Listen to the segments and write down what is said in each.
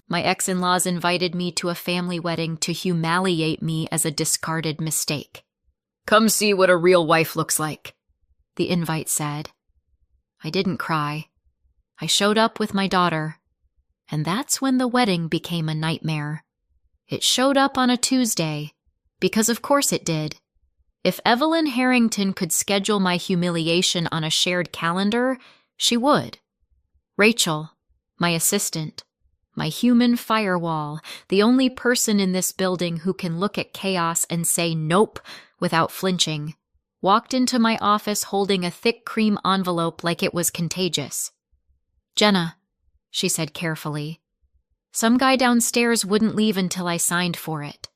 My ex-in-laws invited me to a family wedding to humiliate me as a discarded mistake. "Come see what a real wife looks like," the invite said. I didn't cry. I showed up with my daughter, and that's when the wedding became a nightmare. It showed up on a Tuesday, because of course it did. If Evelyn Harrington could schedule my humiliation on a shared calendar, she would. Rachel, my assistant, my human firewall, the only person in this building who can look at chaos and say nope without flinching, walked into my office holding a thick cream envelope like it was contagious. "Jenna," she said carefully, "some guy downstairs wouldn't leave until I signed for it.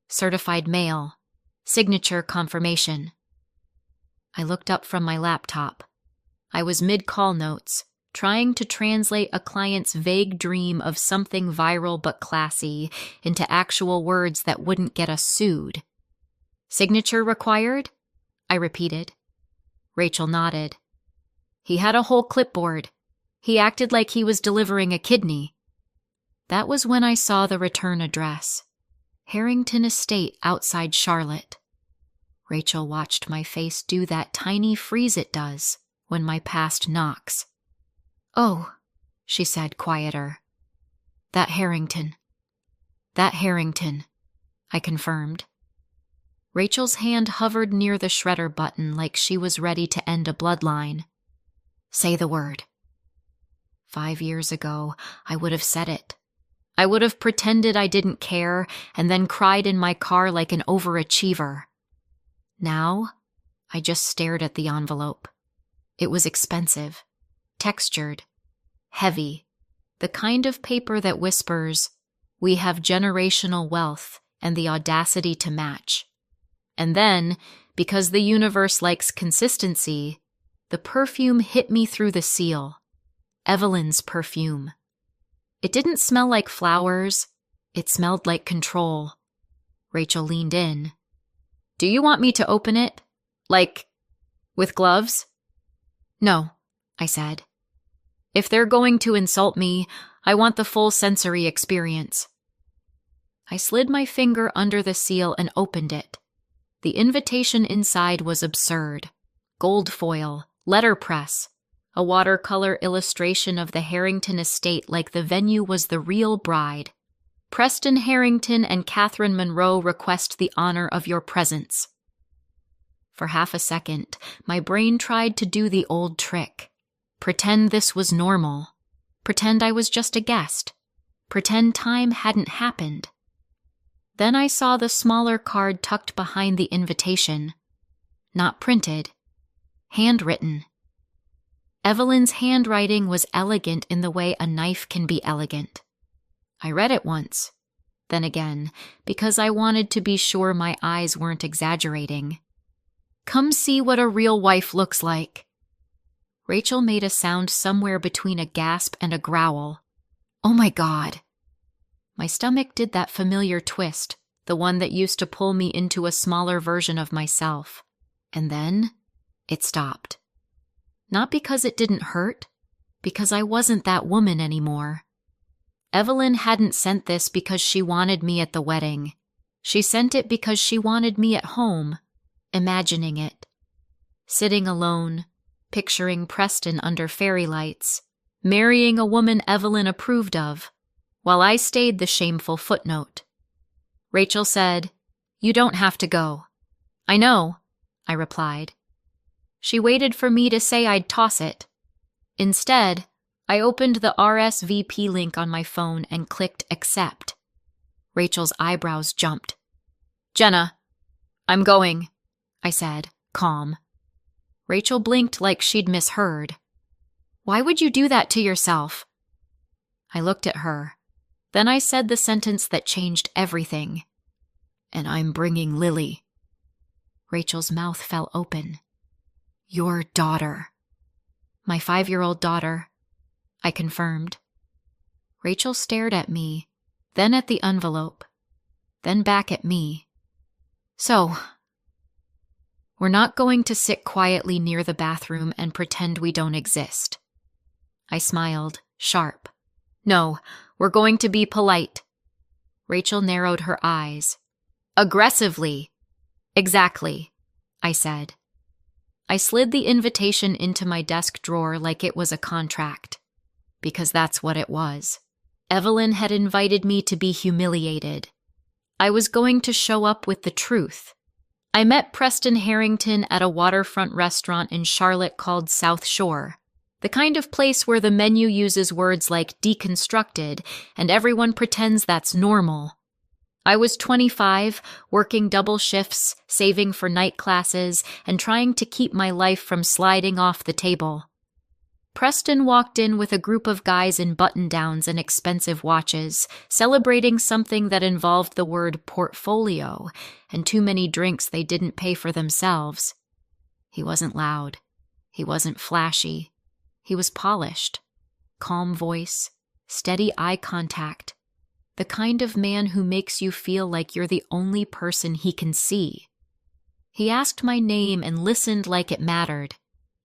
Certified mail. Signature confirmation." I looked up from my laptop. I was mid-call notes, trying to translate a client's vague dream of something viral but classy into actual words that wouldn't get us sued. "Signature required?" I repeated. Rachel nodded. "He had a whole clipboard. He acted like he was delivering a kidney." That was when I saw the return address. Harrington Estate outside Charlotte. Rachel watched my face do that tiny freeze it does when my past knocks. "Oh," she said, quieter. That Harrington," I confirmed. Rachel's hand hovered near the shredder button like she was ready to end a bloodline. "Say the word." 5 years ago, I would have said it. I would have pretended I didn't care and then cried in my car like an overachiever. Now, I just stared at the envelope. It was expensive, textured, heavy, the kind of paper that whispers, "We have generational wealth and the audacity to match." And then, because the universe likes consistency, the perfume hit me through the seal. Evelyn's perfume. It didn't smell like flowers. It smelled like control. Rachel leaned in. "Do you want me to open it? Like, with gloves?" "No," I said. "If they're going to insult me, I want the full sensory experience." I slid my finger under the seal and opened it. The invitation inside was absurd. Gold foil, letterpress, a watercolor illustration of the Harrington estate like the venue was the real bride. "Preston Harrington and Catherine Monroe request the honor of your presence." For half a second, my brain tried to do the old trick. Pretend this was normal. Pretend I was just a guest. Pretend time hadn't happened. Then I saw the smaller card tucked behind the invitation. Not printed. Handwritten. Evelyn's handwriting was elegant in the way a knife can be elegant. I read it once, then again, because I wanted to be sure my eyes weren't exaggerating. "Come see what a real wife looks like." Rachel made a sound somewhere between a gasp and a growl. "Oh my God." My stomach did that familiar twist, the one that used to pull me into a smaller version of myself. And then it stopped. Not because it didn't hurt, because I wasn't that woman anymore. Evelyn hadn't sent this because she wanted me at the wedding. She sent it because she wanted me at home, imagining it. Sitting alone, picturing Preston under fairy lights, marrying a woman Evelyn approved of, while I stayed the shameful footnote. Rachel said, "You don't have to go." "I know," I replied. She waited for me to say I'd toss it. Instead, I opened the RSVP link on my phone and clicked accept. Rachel's eyebrows jumped. "Jenna, I'm going," I said, calm. Rachel blinked like she'd misheard. "Why would you do that to yourself?" I looked at her. Then I said the sentence that changed everything. "And I'm bringing Lily." Rachel's mouth fell open. "Your daughter." "My 5-year-old daughter," I confirmed. Rachel stared at me, then at the envelope, then back at me. "So, we're not going to sit quietly near the bathroom and pretend we don't exist." I smiled, sharp. "No, We're going to be polite. Rachel narrowed her eyes. Aggressively. Exactly, I said. I slid the invitation into my desk drawer like it was a contract. Because that's what it was. Evelyn had invited me to be humiliated. I was going to show up with the truth. I met Preston Harrington at a waterfront restaurant in Charlotte called South Shore, the kind of place where the menu uses words like deconstructed and everyone pretends that's normal. I was 25, working double shifts, saving for night classes, and trying to keep my life from sliding off the table. Preston walked in with a group of guys in button-downs and expensive watches, celebrating something that involved the word portfolio and too many drinks they didn't pay for themselves. He wasn't loud. He wasn't flashy. He was polished. Calm voice, steady eye contact. The kind of man who makes you feel like you're the only person he can see. He asked my name and listened like it mattered.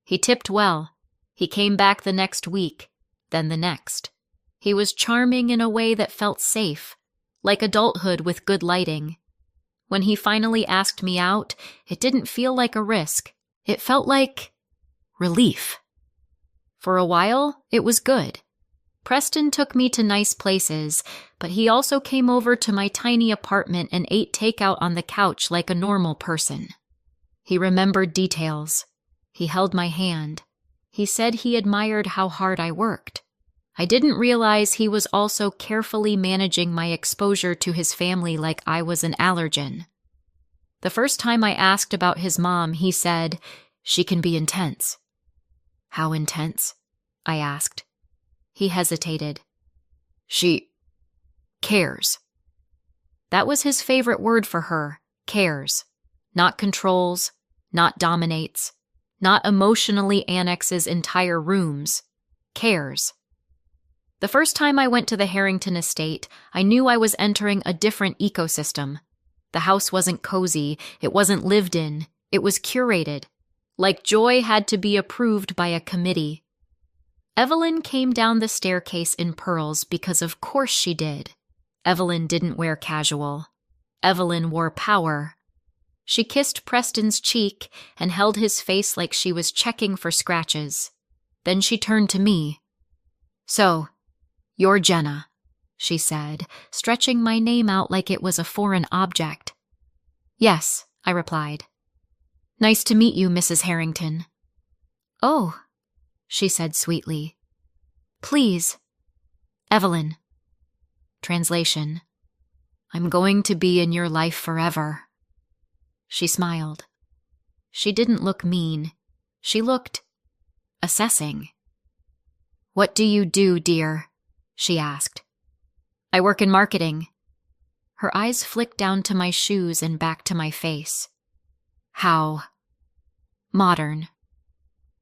He tipped well. He came back the next week, then the next. He was charming in a way that felt safe, like adulthood with good lighting. When he finally asked me out, it didn't feel like a risk. It felt like relief. For a while, it was good. Preston took me to nice places, but he also came over to my tiny apartment and ate takeout on the couch like a normal person. He remembered details. He held my hand. He said he admired how hard I worked. I didn't realize he was also carefully managing my exposure to his family like I was an allergen. The first time I asked about his mom, he said, "She can be intense." "How intense?" I asked. He hesitated. "She cares." That was his favorite word for her, cares. Not controls, not dominates. Not emotionally annexes entire rooms. Cares. The first time I went to the Harrington estate, I knew I was entering a different ecosystem. The house wasn't cozy, it wasn't lived in, it was curated. Like joy had to be approved by a committee. Evelyn came down the staircase in pearls because of course she did. Evelyn didn't wear casual. Evelyn wore power. She kissed Preston's cheek and held his face like she was checking for scratches. Then she turned to me. "So, you're Jenna," she said, stretching my name out like it was a foreign object. "Yes," I replied. "Nice to meet you, Mrs. Harrington." "Oh," she said sweetly. "Please." Evelyn. Translation. "I'm going to be in your life forever." She smiled. She didn't look mean. She looked assessing. "What do you do, dear?" she asked. "I work in marketing." Her eyes flicked down to my shoes and back to my face. "How modern."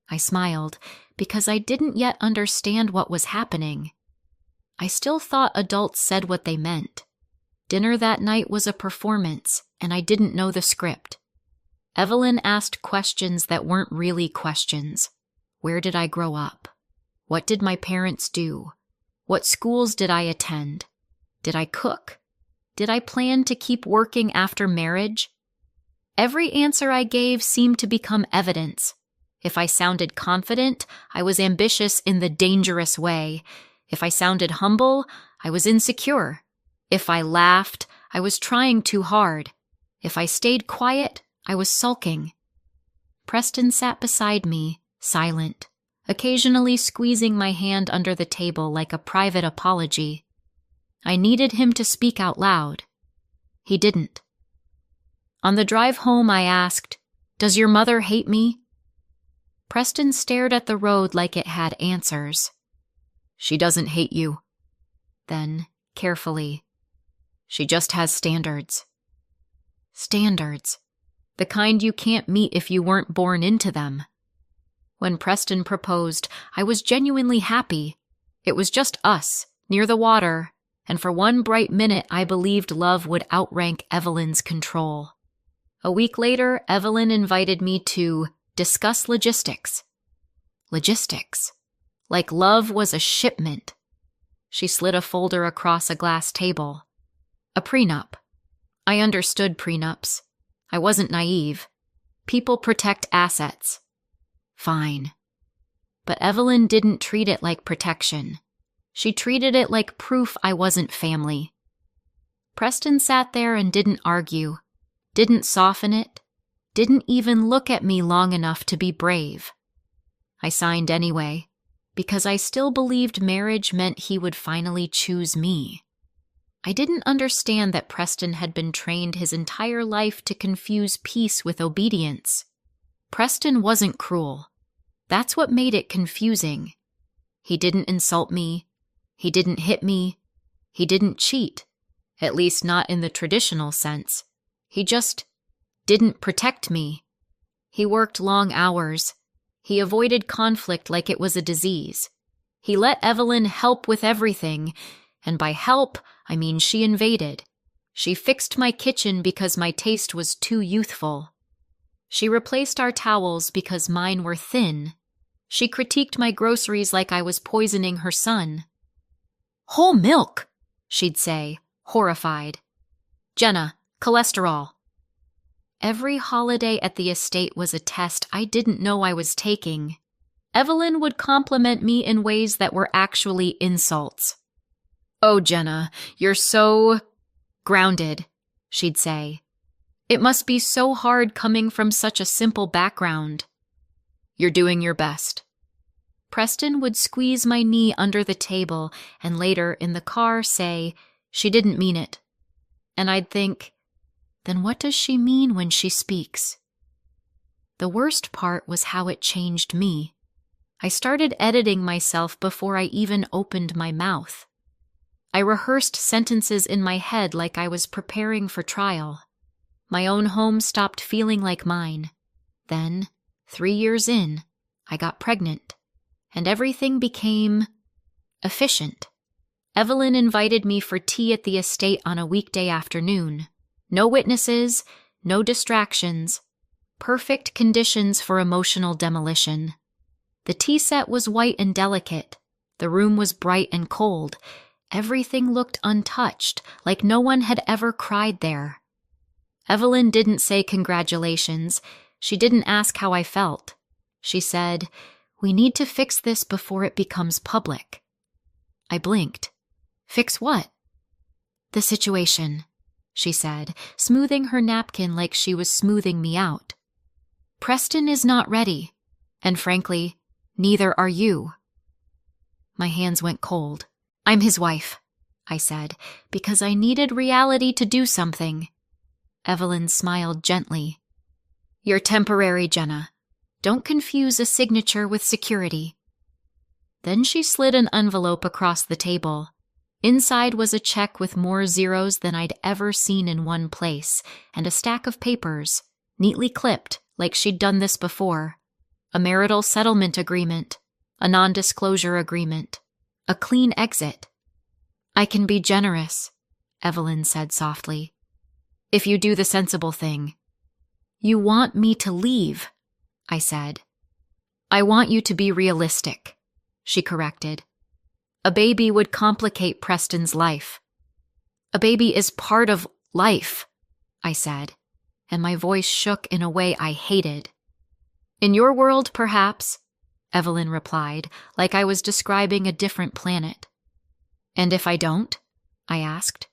I smiled because I didn't yet understand what was happening. I still thought adults said what they meant. Dinner that night was a performance, and I didn't know the script. Evelyn asked questions that weren't really questions. Where did I grow up? What did my parents do? What schools did I attend? Did I cook? Did I plan to keep working after marriage? Every answer I gave seemed to become evidence. If I sounded confident, I was ambitious in the dangerous way. If I sounded humble, I was insecure. If I laughed, I was trying too hard. If I stayed quiet, I was sulking. Preston sat beside me, silent, occasionally squeezing my hand under the table like a private apology. I needed him to speak out loud. He didn't. On the drive home, I asked, "Does your mother hate me?" Preston stared at the road like it had answers. "She doesn't hate you." Then, carefully, "She just has standards." Standards. The kind you can't meet if you weren't born into them. When Preston proposed, I was genuinely happy. It was just us, near the water, and for one bright minute I believed love would outrank Evelyn's control. A week later, Evelyn invited me to discuss logistics. Logistics. Like love was a shipment. She slid a folder across a glass table. A prenup. I understood prenups. I wasn't naive. People protect assets. Fine. But Evelyn didn't treat it like protection. She treated it like proof I wasn't family. Preston sat there and didn't argue, didn't soften it, didn't even look at me long enough to be brave. I signed anyway, because I still believed marriage meant he would finally choose me. I didn't understand that Preston had been trained his entire life to confuse peace with obedience. Preston wasn't cruel. That's what made it confusing. He didn't insult me. He didn't hit me. He didn't cheat, at least not in the traditional sense. He just didn't protect me. He worked long hours. He avoided conflict like it was a disease. He let Evelyn help with everything, and by help, I mean she invaded. She fixed my kitchen because my taste was too youthful. She replaced our towels because mine were thin. She critiqued my groceries like I was poisoning her son. "Whole milk," she'd say, horrified. "Jenna, cholesterol." Every holiday at the estate was a test I didn't know I was taking. Evelyn would compliment me in ways that were actually insults. "Oh, Jenna, you're so grounded," she'd say. "It must be so hard coming from such a simple background." "You're doing your best." Preston would squeeze my knee under the table and later in the car say, "She didn't mean it." And I'd think, then what does she mean when she speaks? The worst part was how it changed me. I started editing myself before I even opened my mouth. I rehearsed sentences in my head like I was preparing for trial. My own home stopped feeling like mine. Then, 3 years in, I got pregnant, and everything became efficient. Evelyn invited me for tea at the estate on a weekday afternoon. No witnesses, no distractions. Perfect conditions for emotional demolition. The tea set was white and delicate. The room was bright and cold. Everything looked untouched, like no one had ever cried there. Evelyn didn't say congratulations. She didn't ask how I felt. She said, "We need to fix this before it becomes public." I blinked. "Fix what?" "The situation," she said, smoothing her napkin like she was smoothing me out. "Preston is not ready, and frankly, neither are you." My hands went cold. "I'm his wife," I said, because I needed reality to do something. Evelyn smiled gently. "You're temporary, Jenna. Don't confuse a signature with security." Then she slid an envelope across the table. Inside was a check with more zeros than I'd ever seen in one place, and a stack of papers, neatly clipped like she'd done this before. A marital settlement agreement, a non-disclosure agreement, a clean exit. "I can be generous," Evelyn said softly, "if you do the sensible thing." "You want me to leave," I said. "I want you to be realistic," she corrected. "A baby would complicate Preston's life." "A baby is part of life," I said, and my voice shook in a way I hated. "In your world, perhaps," Evelyn replied, like I was describing a different planet. "And if I don't?" I asked.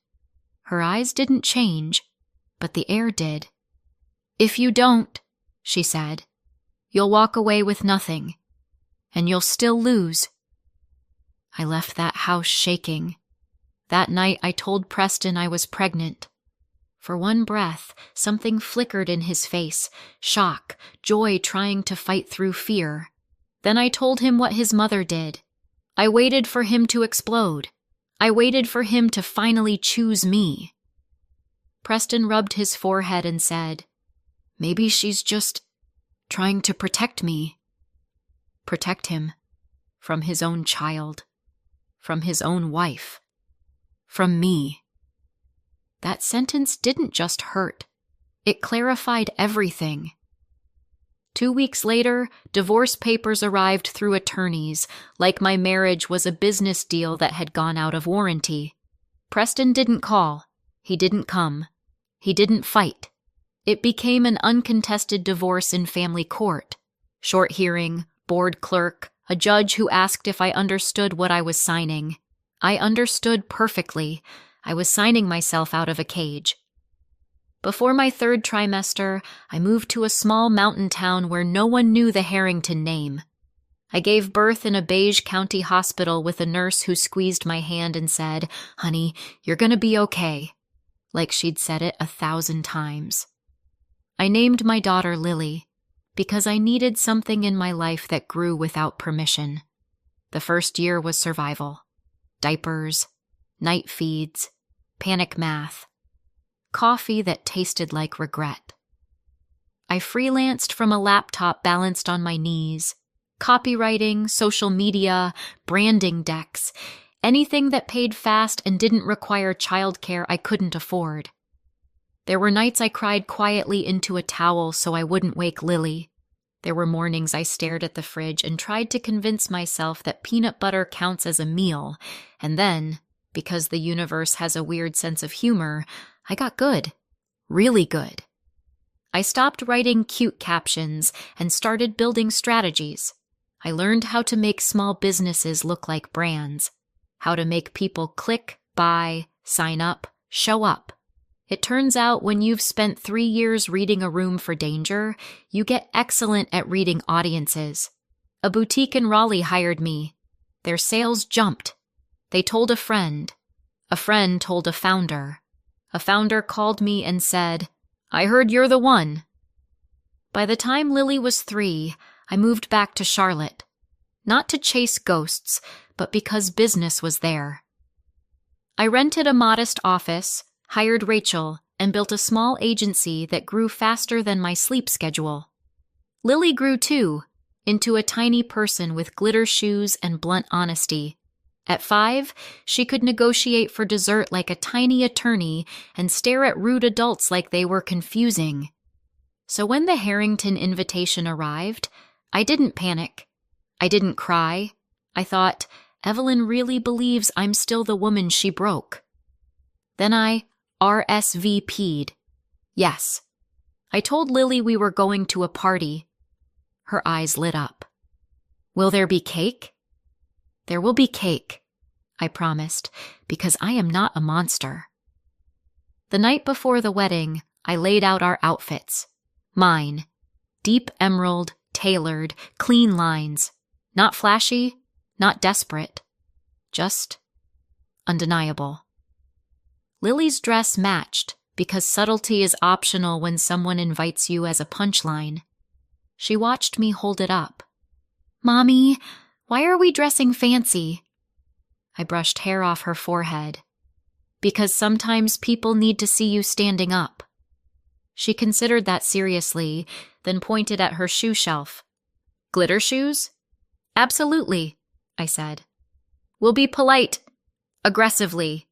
Her eyes didn't change, but the air did. "If you don't," she said, "you'll walk away with nothing, and you'll still lose." I left that house shaking. That night I told Preston I was pregnant. For one breath, something flickered in his face, shock, joy trying to fight through fear. Then I told him what his mother did. I waited for him to explode. I waited for him to finally choose me. Preston rubbed his forehead and said, "Maybe she's just trying to protect me." Protect him. From his own child. From his own wife. From me. That sentence didn't just hurt. It clarified everything. 2 weeks later, divorce papers arrived through attorneys, like my marriage was a business deal that had gone out of warranty. Preston didn't call. He didn't come. He didn't fight. It became an uncontested divorce in family court. Short hearing, board clerk, a judge who asked if I understood what I was signing. I understood perfectly. I was signing myself out of a cage. Before my 3rd trimester, I moved to a small mountain town where no one knew the Harrington name. I gave birth in a beige county hospital with a nurse who squeezed my hand and said, "Honey, you're gonna be okay," like she'd said it 1,000 times. I named my daughter Lily because I needed something in my life that grew without permission. The first year was survival. Diapers, night feeds, panic math, coffee that tasted like regret. I freelanced from a laptop balanced on my knees. Copywriting, social media, branding decks, anything that paid fast and didn't require childcare I couldn't afford. There were nights I cried quietly into a towel so I wouldn't wake Lily. There were mornings I stared at the fridge and tried to convince myself that peanut butter counts as a meal, and then, because the universe has a weird sense of humor, I got good. Really good. I stopped writing cute captions and started building strategies. I learned how to make small businesses look like brands, how to make people click, buy, sign up, show up. It turns out when you've spent 3 years reading A Room for Danger, you get excellent at reading audiences. A boutique in Raleigh hired me. Their sales jumped. They told a friend. A friend told a founder. A founder called me and said, "I heard you're the one." By the time Lily was 3, I moved back to Charlotte. Not to chase ghosts, but because business was there. I rented a modest office, hired Rachel, and built a small agency that grew faster than my sleep schedule. Lily grew too, into a tiny person with glitter shoes and blunt honesty. At 5, she could negotiate for dessert like a tiny attorney and stare at rude adults like they were confusing. So when the Harrington invitation arrived, I didn't panic. I didn't cry. I thought, Evelyn really believes I'm still the woman she broke. Then I RSVP'd. Yes. I told Lily we were going to a party. Her eyes lit up. Will there be cake? There will be cake, I promised, because I am not a monster. The night before the wedding, I laid out our outfits. Mine. Deep emerald, tailored, clean lines. Not flashy, not desperate. Just undeniable. Lily's dress matched because subtlety is optional when someone invites you as a punchline. She watched me hold it up. "Mommy, why are we dressing fancy?" I brushed hair off her forehead. "Because sometimes people need to see you standing up." She considered that seriously, then pointed at her shoe shelf. "Glitter shoes?" "Absolutely," I said. "We'll be polite. Aggressively."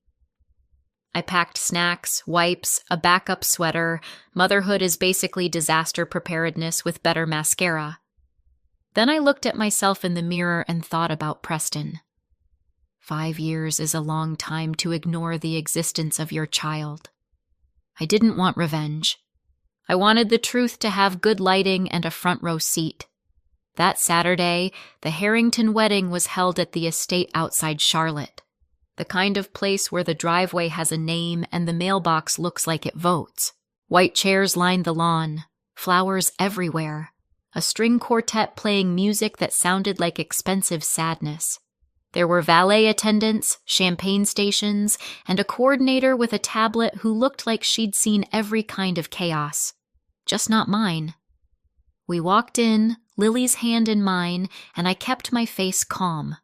I packed snacks, wipes, a backup sweater. Motherhood is basically disaster preparedness with better mascara. Then I looked at myself in the mirror and thought about Preston. 5 years is a long time to ignore the existence of your child. I didn't want revenge. I wanted the truth to have good lighting and a front row seat. That Saturday, the Harrington wedding was held at the estate outside Charlotte, the kind of place where the driveway has a name and the mailbox looks like it votes. White chairs lined the lawn, flowers everywhere, a string quartet playing music that sounded like expensive sadness. There were valet attendants, champagne stations, and a coordinator with a tablet who looked like she'd seen every kind of chaos. Just not mine. We walked in, Lily's hand in mine, and I kept my face calm.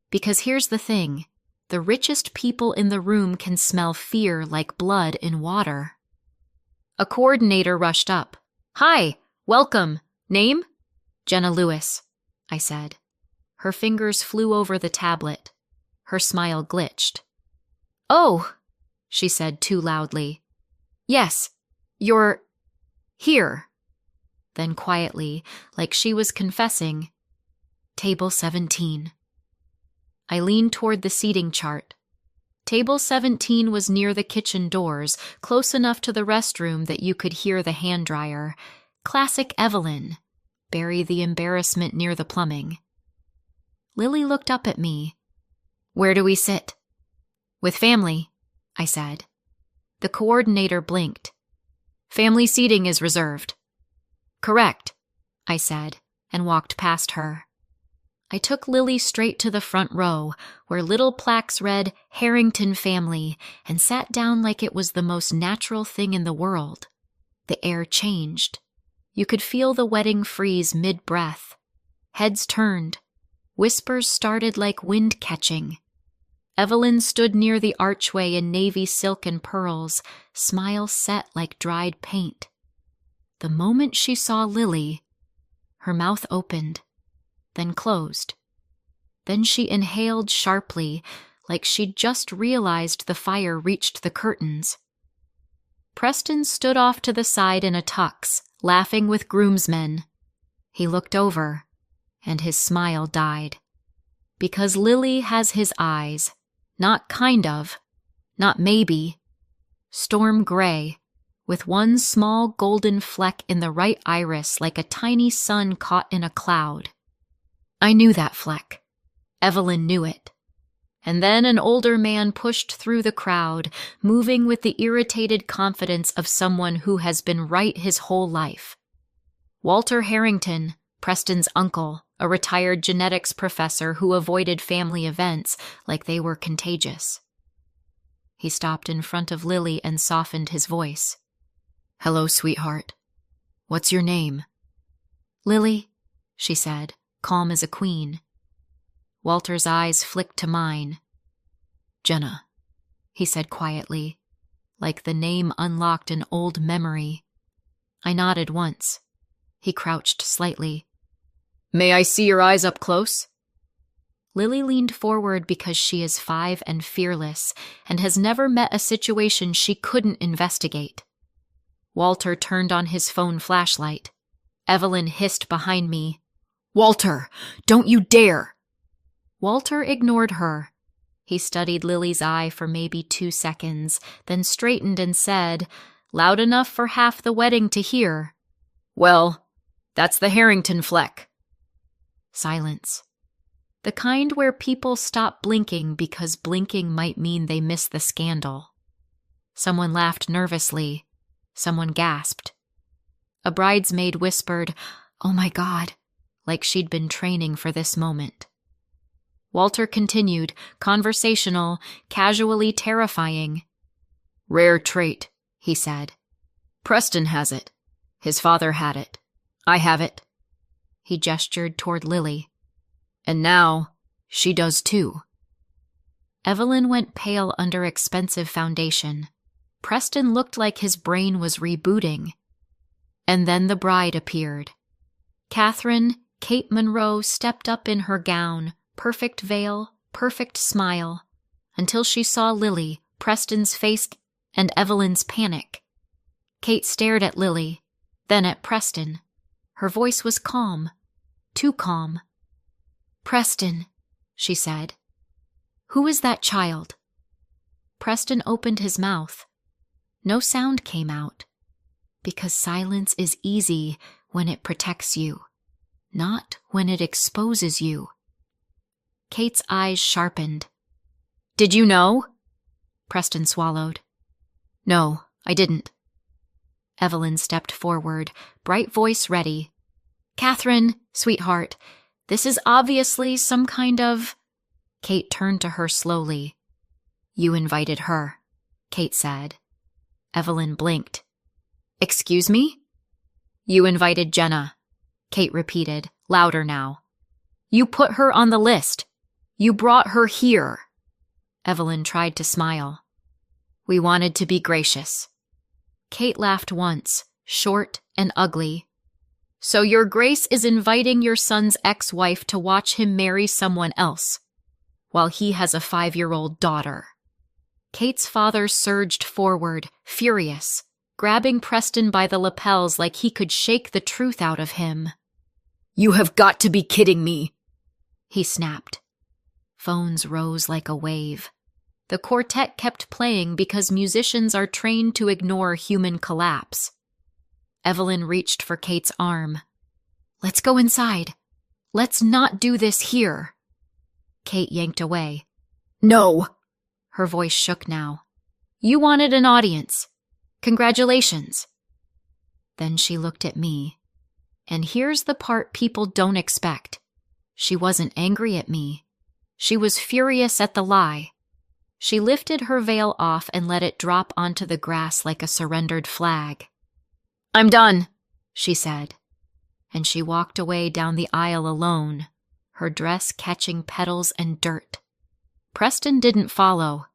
Because here's the thing. The richest people in the room can smell fear like blood in water. A coordinator rushed up. "Hi, welcome. Name?" "Jenna Lewis," I said. Her fingers flew over the tablet. Her smile glitched. "Oh," she said too loudly. "Yes, you're here." Then quietly, like she was confessing, "Table 17. I leaned toward the seating chart. Table 17 was near the kitchen doors, close enough to the restroom that you could hear the hand dryer. Classic Evelyn. Bury the embarrassment near the plumbing. Lily looked up at me. "Where do we sit?" "With family," I said. The coordinator blinked. "Family seating is reserved." "Correct," I said, and walked past her. I took Lily straight to the front row, where little plaques read Harrington Family, and sat down like it was the most natural thing in the world. The air changed. You could feel the wedding freeze mid-breath. Heads turned. Whispers started like wind catching. Evelyn stood near the archway in navy silk and pearls, smile set like dried paint. The moment she saw Lily, her mouth opened, then closed. Then she inhaled sharply, like she'd just realized the fire reached the curtains. Preston stood off to the side in a tux, laughing with groomsmen. He looked over, and his smile died. Because Lily has his eyes, not kind of, not maybe, storm gray, with one small golden fleck in the right iris like a tiny sun caught in a cloud. I knew that fleck. Evelyn knew it. And then an older man pushed through the crowd, moving with the irritated confidence of someone who has been right his whole life. Walter Harrington, Preston's uncle, a retired genetics professor who avoided family events like they were contagious. He stopped in front of Lily and softened his voice. "Hello, sweetheart. What's your name?" "Lily," she said, calm as a queen. Walter's eyes flicked to mine. "Jenna," he said quietly, like the name unlocked an old memory. I nodded once. He crouched slightly. "May I see your eyes up close?" Lily leaned forward because she is 5 and fearless and has never met a situation she couldn't investigate. Walter turned on his phone flashlight. Evelyn hissed behind me, "Walter, don't you dare!" Walter ignored her. He studied Lily's eye for maybe 2 seconds, then straightened and said, loud enough for half the wedding to hear, "Well, that's the Harrington fleck." Silence. The kind where people stop blinking because blinking might mean they miss the scandal. Someone laughed nervously. Someone gasped. A bridesmaid whispered, "Oh my God," like she'd been training for this moment. Walter continued, conversational, casually terrifying. "Rare trait," he said. "Preston has it. His father had it. I have it." He gestured toward Lily. "And now, she does too." Evelyn went pale under expensive foundation. Preston looked like his brain was rebooting. And then the bride appeared. Catherine, Kate Monroe, stepped up in her gown, perfect veil, perfect smile, until she saw Lily, Preston's face, and Evelyn's panic. Kate stared at Lily, then at Preston. Her voice was calm, too calm. "Preston," she said. "Who is that child?" Preston opened his mouth. No sound came out, because silence is easy when it protects you, not when it exposes you. Kate's eyes sharpened. "Did you know?" Preston swallowed. "No, I didn't." Evelyn stepped forward, bright voice ready. "Catherine, sweetheart, this is obviously some kind of—" Kate turned to her slowly. "You invited her," Kate said. Evelyn blinked. "Excuse me?" "You invited Jenna," Kate repeated, louder now. "You put her on the list. You brought her here." Evelyn tried to smile. "We wanted to be gracious." Kate laughed once, short and ugly. "So your grace is inviting your son's ex-wife to watch him marry someone else, while he has a 5-year-old daughter." Kate's father surged forward, furious, grabbing Preston by the lapels like he could shake the truth out of him. "You have got to be kidding me," he snapped. Phones rose like a wave. The quartet kept playing because musicians are trained to ignore human collapse. Evelyn reached for Kate's arm. "Let's go inside. Let's not do this here." Kate yanked away. "No!" Her voice shook now. "You wanted an audience. Congratulations." Then she looked at me. And here's the part people don't expect. She wasn't angry at me. She was furious at the lie. She lifted her veil off and let it drop onto the grass like a surrendered flag. "I'm done," she said. And she walked away down the aisle alone, her dress catching petals and dirt. Preston didn't follow.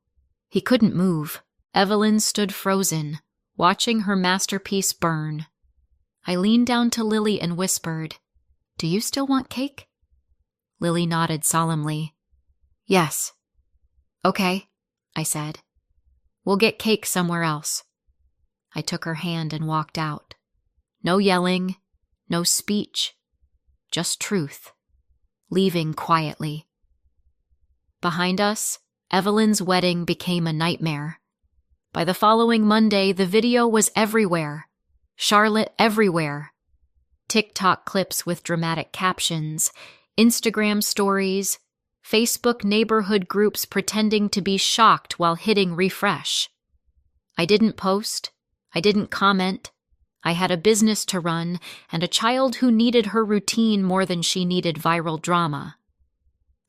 He couldn't move. Evelyn stood frozen, watching her masterpiece burn. I leaned down to Lily and whispered, "Do you still want cake?" Lily nodded solemnly. "Yes." "Okay," I said. "We'll get cake somewhere else." I took her hand and walked out. No yelling, no speech, just truth, leaving quietly. Behind us, Evelyn's wedding became a nightmare. By the following Monday, the video was everywhere. Charlotte everywhere. TikTok clips with dramatic captions, Instagram stories, Facebook neighborhood groups pretending to be shocked while hitting refresh. I didn't post. I didn't comment. I had a business to run and a child who needed her routine more than she needed viral drama.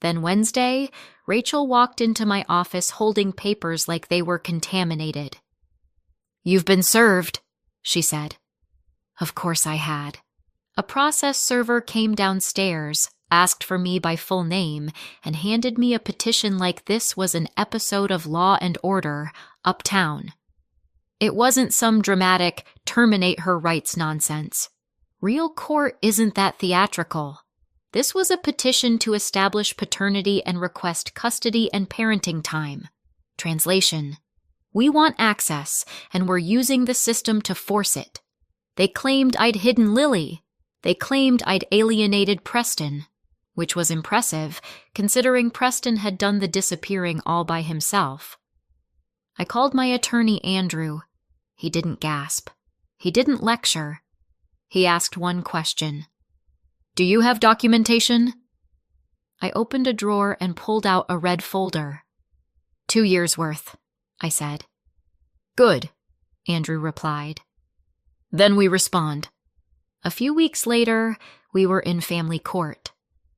Then Wednesday, Rachel walked into my office holding papers like they were contaminated. "You've been served," she said. Of course I had. A process server came downstairs, asked for me by full name, and handed me a petition like this was an episode of Law and Order, Uptown. It wasn't some dramatic, terminate her rights nonsense. Real court isn't that theatrical. This was a petition to establish paternity and request custody and parenting time. Translation: we want access, and we're using the system to force it. They claimed I'd hidden Lily. They claimed I'd alienated Preston, which was impressive, considering Preston had done the disappearing all by himself. I called my attorney Andrew. He didn't gasp. He didn't lecture. He asked one question. "Do you have documentation?" I opened a drawer and pulled out a red folder. 2 years' worth, I said. "Good," Andrew replied. "Then we respond." A few weeks later, we were in family court.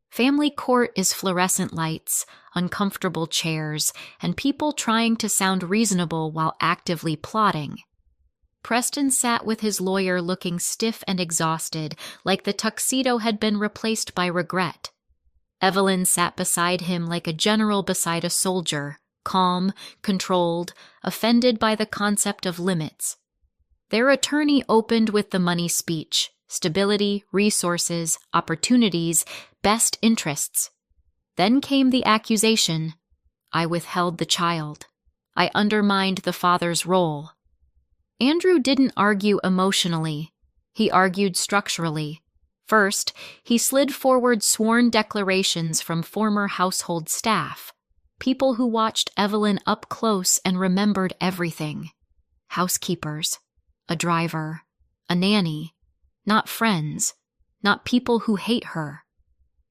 Family court is fluorescent lights, uncomfortable chairs, and people trying to sound reasonable while actively plotting. Preston sat with his lawyer looking stiff and exhausted, like the tuxedo had been replaced by regret. Evelyn sat beside him like a general beside a soldier, calm, controlled, offended by the concept of limits. Their attorney opened with the money speech: stability, resources, opportunities, best interests. Then came the accusation. I withheld the child. I undermined the father's role. Andrew didn't argue emotionally. He argued structurally. First, he slid forward sworn declarations from former household staff, people who watched Evelyn up close and remembered everything. Housekeepers, a driver, a nanny, not friends, not people who hate her.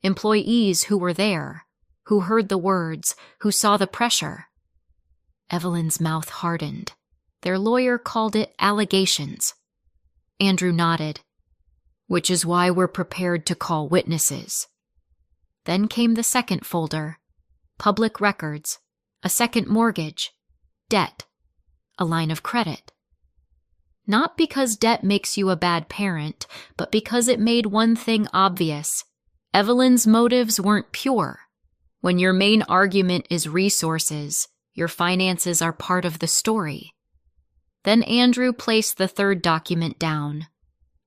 Employees who were there, who heard the words, who saw the pressure. Evelyn's mouth hardened. Their lawyer called it allegations. Andrew nodded. "Which is why we're prepared to call witnesses." Then came the second folder. Public records, a second mortgage, debt, a line of credit. Not because debt makes you a bad parent, but because it made one thing obvious. Evelyn's motives weren't pure. When your main argument is resources, your finances are part of the story. Then Andrew placed the third document down.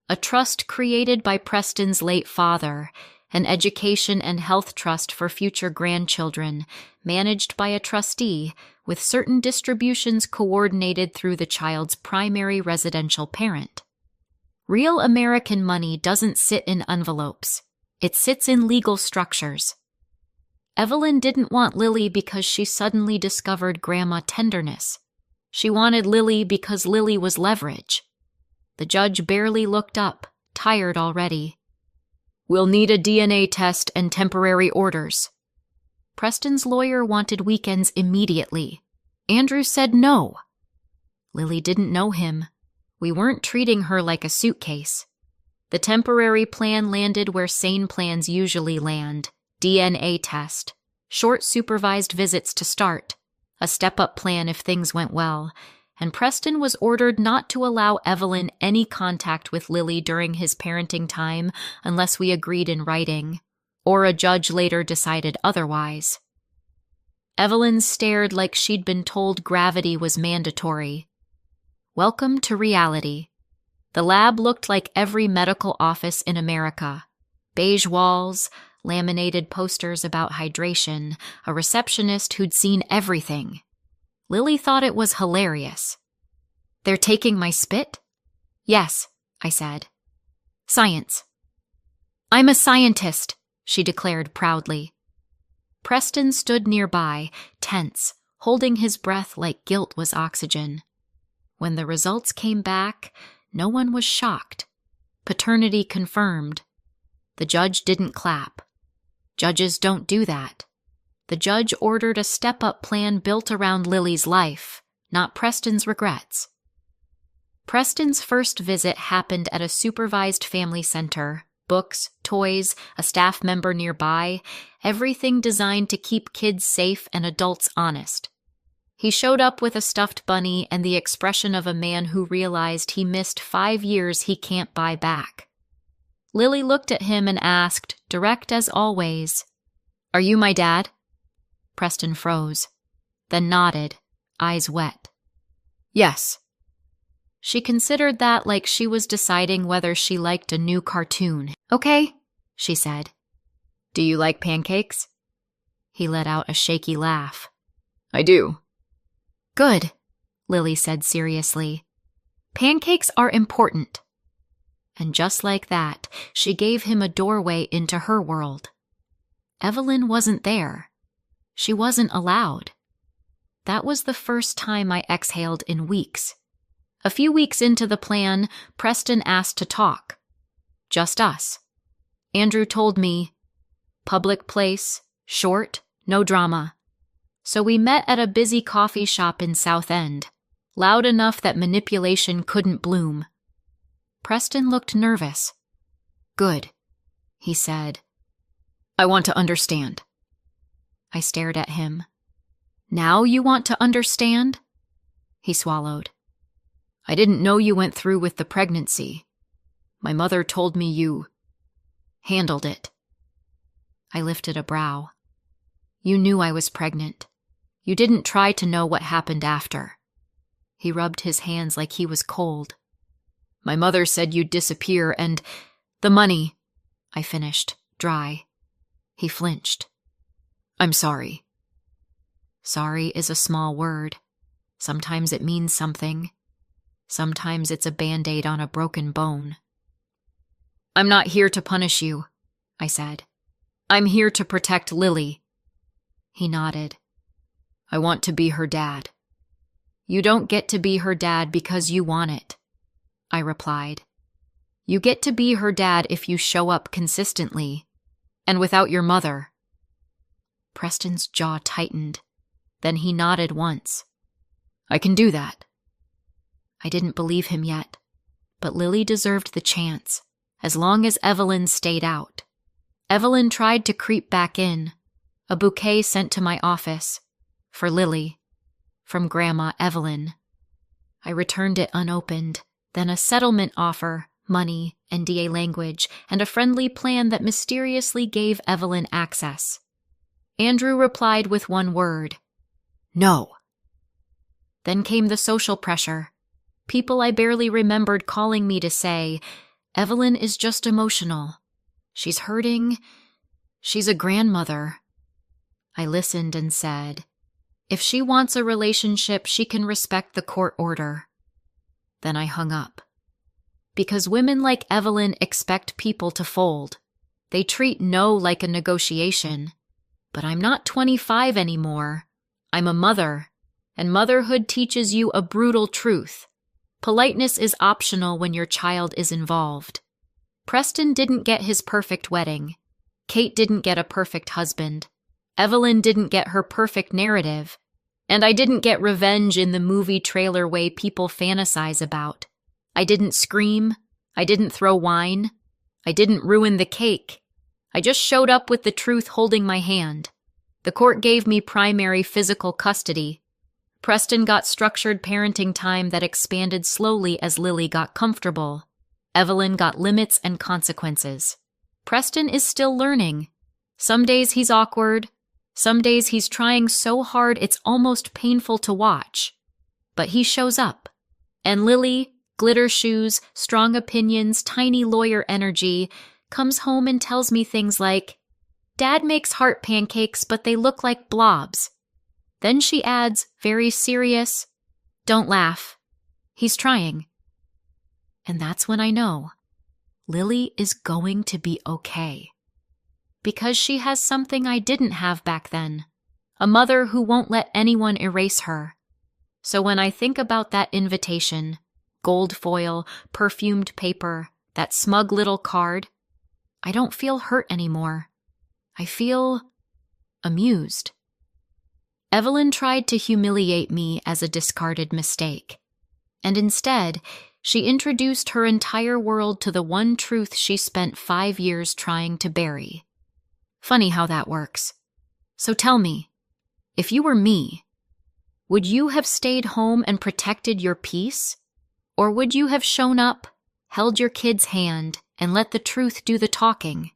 A trust created by Preston's late father, an education and health trust for future grandchildren, managed by a trustee, with certain distributions coordinated through the child's primary residential parent. Real American money doesn't sit in envelopes. It sits in legal structures. Evelyn didn't want Lily because she suddenly discovered grandma tenderness. She wanted Lily because Lily was leverage. The judge barely looked up, tired already. "We'll need a DNA test and temporary orders." Preston's lawyer wanted weekends immediately. Andrew said no. Lily didn't know him. We weren't treating her like a suitcase. The temporary plan landed where sane plans usually land: DNA test, short supervised visits to start, a step-up plan if things went well, and Preston was ordered not to allow Evelyn any contact with Lily during his parenting time unless we agreed in writing, or a judge later decided otherwise. Evelyn stared like she'd been told gravity was mandatory. Welcome to reality. The lab looked like every medical office in America. Beige walls, laminated posters about hydration, a receptionist who'd seen everything. Lily thought it was hilarious. "They're taking my spit?" "Yes," I said. "Science." "I'm a scientist," she declared proudly. Preston stood nearby, tense, holding his breath like guilt was oxygen. When the results came back, no one was shocked. Paternity confirmed. The judge didn't clap. Judges don't do that. The judge ordered a step-up plan built around Lily's life, not Preston's regrets. Preston's first visit happened at a supervised family center. Books, toys, a staff member nearby, everything designed to keep kids safe and adults honest. He showed up with a stuffed bunny and the expression of a man who realized he missed 5 years he can't buy back. Lily looked at him and asked, direct as always, "Are you my dad?" Preston froze, then nodded, eyes wet. "Yes." She considered that like she was deciding whether she liked a new cartoon. "Okay," she said. "Do you like pancakes?" He let out a shaky laugh. "I do." "Good," Lily said seriously. "Pancakes are important." And just like that, she gave him a doorway into her world. Evelyn wasn't there. She wasn't allowed. That was the first time I exhaled in weeks. A few weeks into the plan, Preston asked to talk. Just us. Andrew told me, "Public place, short, no drama." So we met at a busy coffee shop in South End, loud enough that manipulation couldn't bloom. Preston looked nervous. "Good," he said. "I want to understand." I stared at him. "Now you want to understand?" He swallowed. "I didn't know you went through with the pregnancy. My mother told me you handled it." I lifted a brow. "You knew I was pregnant. You didn't try to know what happened after." He rubbed his hands like he was cold. "My mother said you'd disappear and the money," I finished, dry. He flinched. "I'm sorry." Sorry is a small word. Sometimes it means something. Sometimes it's a Band-Aid on a broken bone. "I'm not here to punish you," I said. "I'm here to protect Lily." He nodded. "I want to be her dad." "You don't get to be her dad because you want it," I replied. "You get to be her dad if you show up consistently, and without your mother." Preston's jaw tightened. Then he nodded once. "I can do that." I didn't believe him yet, but Lily deserved the chance, as long as Evelyn stayed out. Evelyn tried to creep back in, a bouquet sent to my office, for Lily, from Grandma Evelyn. I returned it unopened, then a settlement offer, money, NDA language, and a friendly plan that mysteriously gave Evelyn access. Andrew replied with one word, "No." Then came the social pressure. People I barely remembered calling me to say, "Evelyn is just emotional. She's hurting. She's a grandmother." I listened and said, If she wants a relationship, she can respect the court order. Then I hung up. Because women like Evelyn expect people to fold. They treat no like a negotiation. But I'm not 25 anymore. I'm a mother, and motherhood teaches you a brutal truth. Politeness is optional when your child is involved. Preston didn't get his perfect wedding. Kate didn't get a perfect husband. Evelyn didn't get her perfect narrative. And I didn't get revenge in the movie trailer way people fantasize about. I didn't scream. I didn't throw wine. I didn't ruin the cake. I just showed up with the truth holding my hand. The court gave me primary physical custody. Preston got structured parenting time that expanded slowly as Lily got comfortable. Evelyn got limits and consequences. Preston is still learning. Some days he's awkward. Some days he's trying so hard it's almost painful to watch. But he shows up. And Lily, glitter shoes, strong opinions, tiny lawyer energy, comes home and tells me things like, "Dad makes heart pancakes, but they look like blobs." Then she adds, very serious, "Don't laugh. He's trying." And that's when I know Lily is going to be okay. Because she has something I didn't have back then, a mother who won't let anyone erase her. So when I think about that invitation, gold foil, perfumed paper, that smug little card, I don't feel hurt anymore. I feel amused. Evelyn tried to humiliate me as a discarded mistake. And instead, she introduced her entire world to the one truth she spent 5 years trying to bury. Funny how that works. So tell me, if you were me, would you have stayed home and protected your peace? Or would you have shown up, held your kid's hand, and let the truth do the talking?